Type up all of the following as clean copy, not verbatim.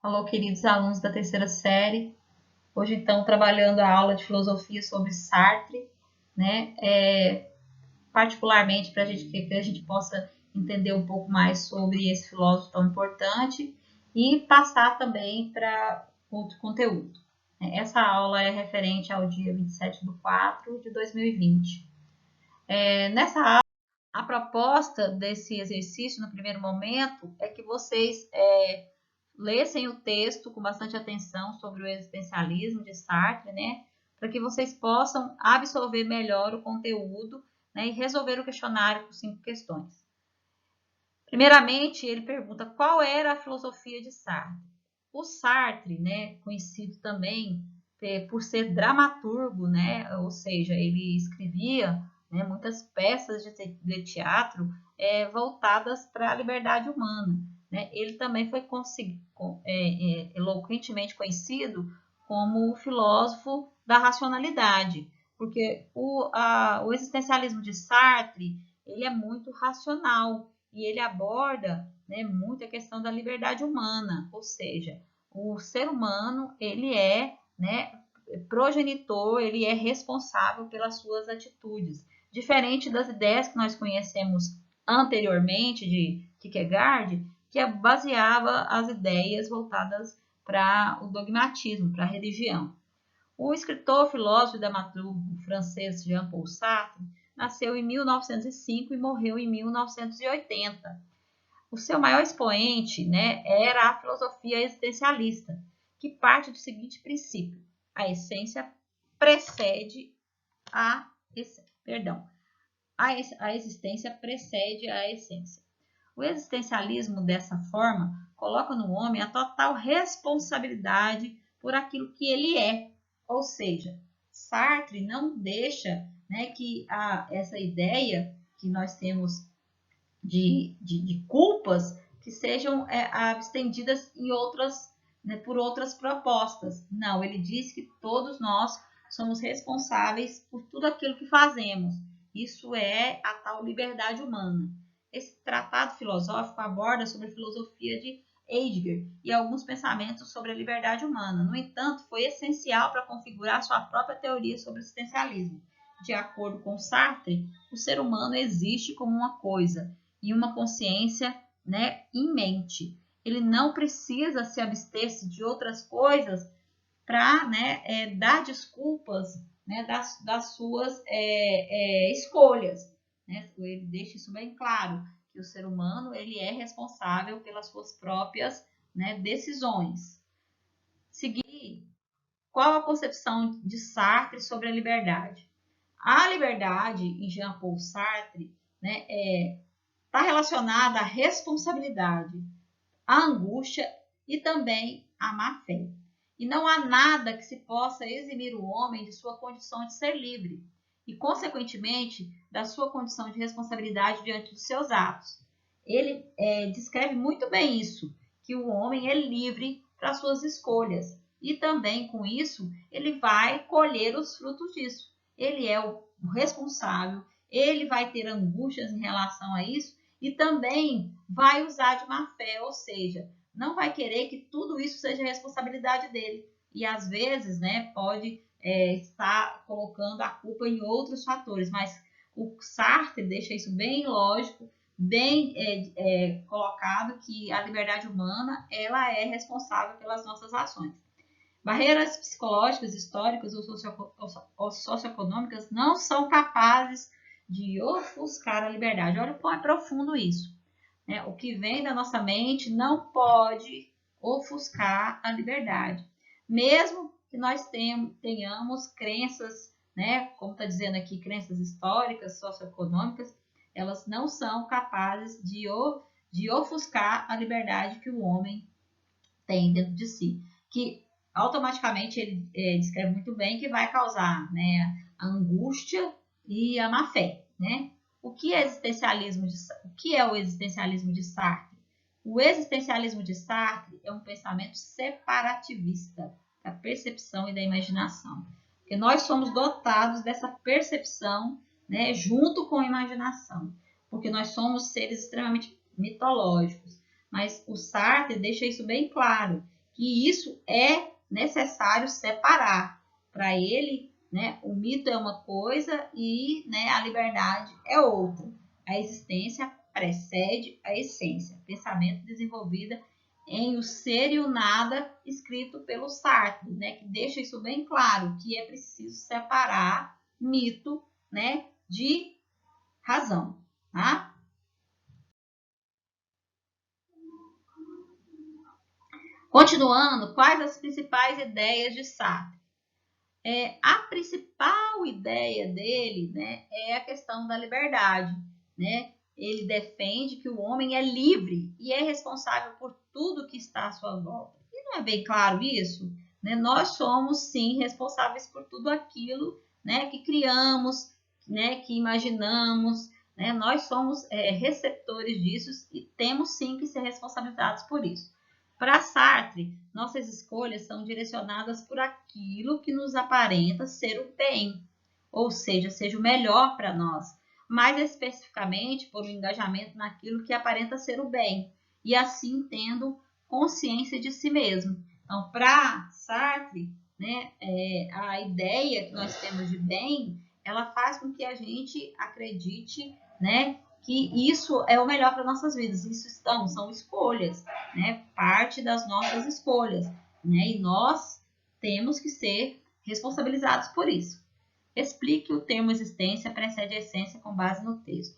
Alô, queridos alunos da terceira série. Hoje, então, trabalhando a aula de filosofia sobre Sartre, né? Particularmente para que a gente possa entender um pouco mais sobre esse filósofo tão importante e passar também para outro conteúdo. Essa aula é referente ao dia 27/4/2020. Nessa aula, a proposta desse exercício, no primeiro momento, é que vocês lessem o texto com bastante atenção sobre o existencialismo de Sartre, né? Para que vocês possam absorver melhor o conteúdo, né? E resolver o questionário com 5 questões. Primeiramente, ele pergunta qual era a filosofia de Sartre. O Sartre, né, conhecido também por ser dramaturgo, né, ou seja, ele escrevia, né, muitas peças de teatro voltadas para a liberdade humana. Né? Ele também foi eloquentemente conhecido como o filósofo da racionalidade, porque o existencialismo de Sartre ele é muito racional e ele aborda, né, muito a questão da liberdade humana, ou seja, o ser humano ele é, né, progenitor, ele é responsável pelas suas atitudes, diferente das ideias que nós conhecemos anteriormente de Kierkegaard, que baseava as ideias voltadas para o dogmatismo, para a religião. O escritor, filósofo e dramaturgo francês Jean-Paul Sartre nasceu em 1905 e morreu em 1980. O seu maior expoente, né, era a filosofia existencialista, que parte do seguinte princípio: a essência precede a a existência precede a essência. O existencialismo, dessa forma, coloca no homem a total responsabilidade por aquilo que ele é. Ou seja, Sartre não deixa, né, que essa ideia que nós temos de culpas que sejam estendidas em outras, né, por outras propostas. Não, ele diz que todos nós somos responsáveis por tudo aquilo que fazemos. Isso é a tal liberdade humana. Esse tratado filosófico aborda sobre a filosofia de Heidegger e alguns pensamentos sobre a liberdade humana. No entanto, foi essencial para configurar sua própria teoria sobre o existencialismo. De acordo com Sartre, o ser humano existe como uma coisa e uma consciência, né, em mente. Ele não precisa se abster-se de outras coisas para, né, dar desculpas, né, das suas escolhas. Né? Ele deixa isso bem claro, que o ser humano ele é responsável pelas suas próprias, né, decisões. Seguir, qual a concepção de Sartre sobre a liberdade? A liberdade, em Jean-Paul Sartre, né, está relacionada à responsabilidade, à angústia e também à má fé. E não há nada que se possa eximir o homem de sua condição de ser livre e, consequentemente, da sua condição de responsabilidade diante dos seus atos. Ele descreve muito bem isso, que o homem é livre para suas escolhas e também, com isso, ele vai colher os frutos disso. Ele é o responsável, ele vai ter angústias em relação a isso e também vai usar de má fé, ou seja, não vai querer que tudo isso seja responsabilidade dele. E às vezes, né, pode estar colocando a culpa em outros fatores, mas o Sartre deixa isso bem lógico, bem colocado, que a liberdade humana ela é responsável pelas nossas ações. Barreiras psicológicas, históricas ou socioeconômicas não são capazes de ofuscar a liberdade. Olha o quão é profundo isso. Né? O que vem da nossa mente não pode ofuscar a liberdade. Mesmo que nós tenhamos crenças, né, como está dizendo aqui, crenças históricas, socioeconômicas, elas não são capazes de ofuscar a liberdade que o homem tem dentro de si. Que automaticamente ele descreve muito bem que vai causar, né, a angústia e a má fé. Né? O que é o existencialismo de Sartre? O existencialismo de Sartre é um pensamento separativista da percepção e da imaginação. Porque nós somos dotados dessa percepção, né, junto com a imaginação. Porque nós somos seres extremamente mitológicos. Mas o Sartre deixa isso bem claro, que isso é necessário separar. Para ele, né, o mito é uma coisa e, né, a liberdade é outra. A existência precede a essência. Pensamento desenvolvido em O Ser e o Nada, escrito pelo Sartre, né, que deixa isso bem claro, que é preciso separar mito, né, de razão, tá? Continuando, quais as principais ideias de Sartre? A principal ideia dele, né, é a questão da liberdade, né? Ele defende que o homem é livre e é responsável por tudo que está à sua volta. E não é bem claro isso? Né? Nós somos, sim, responsáveis por tudo aquilo, né, que criamos, né, que imaginamos, né? Nós somos receptores disso e temos, sim, que ser responsabilizados por isso. Para Sartre, nossas escolhas são direcionadas por aquilo que nos aparenta ser o bem, ou seja o melhor para nós, mais especificamente por um engajamento naquilo que aparenta ser o bem, e assim tendo consciência de si mesmo. Então, para Sartre, né, a ideia que nós temos de bem, ela faz com que a gente acredite, né, que isso é o melhor para nossas vidas. Isso são escolhas, né? Parte das nossas escolhas, né? E nós temos que ser responsabilizados por isso. Explique o termo existência precede a essência com base no texto.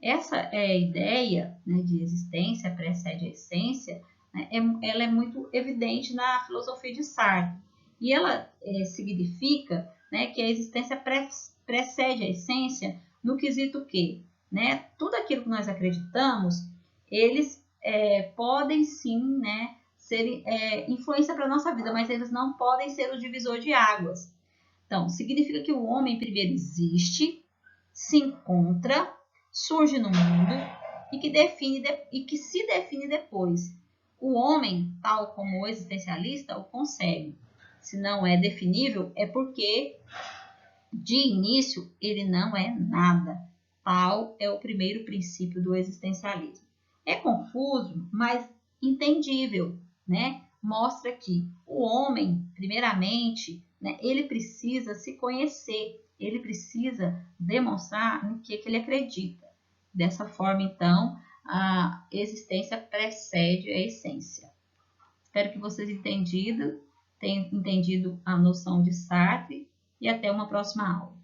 Essa é a ideia, né, de existência precede a essência, né, ela é muito evidente na filosofia de Sartre. E ela significa, né, que a existência precede a essência no quesito que, né, tudo aquilo que nós acreditamos, eles podem sim, né, ser influência para a nossa vida, mas eles não podem ser o divisor de águas. Então, significa que o homem primeiro existe, se encontra, surge no mundo e que se define depois. O homem, tal como o existencialista, o consegue. Se não é definível, é porque de início ele não é nada. Tal é o primeiro princípio do existencialismo. É confuso, mas entendível, né? Mostra que o homem, primeiramente, né, ele precisa se conhecer, ele precisa demonstrar no que ele acredita. Dessa forma, então, a existência precede a essência. Espero que vocês tenham entendido a noção de Sartre e até uma próxima aula.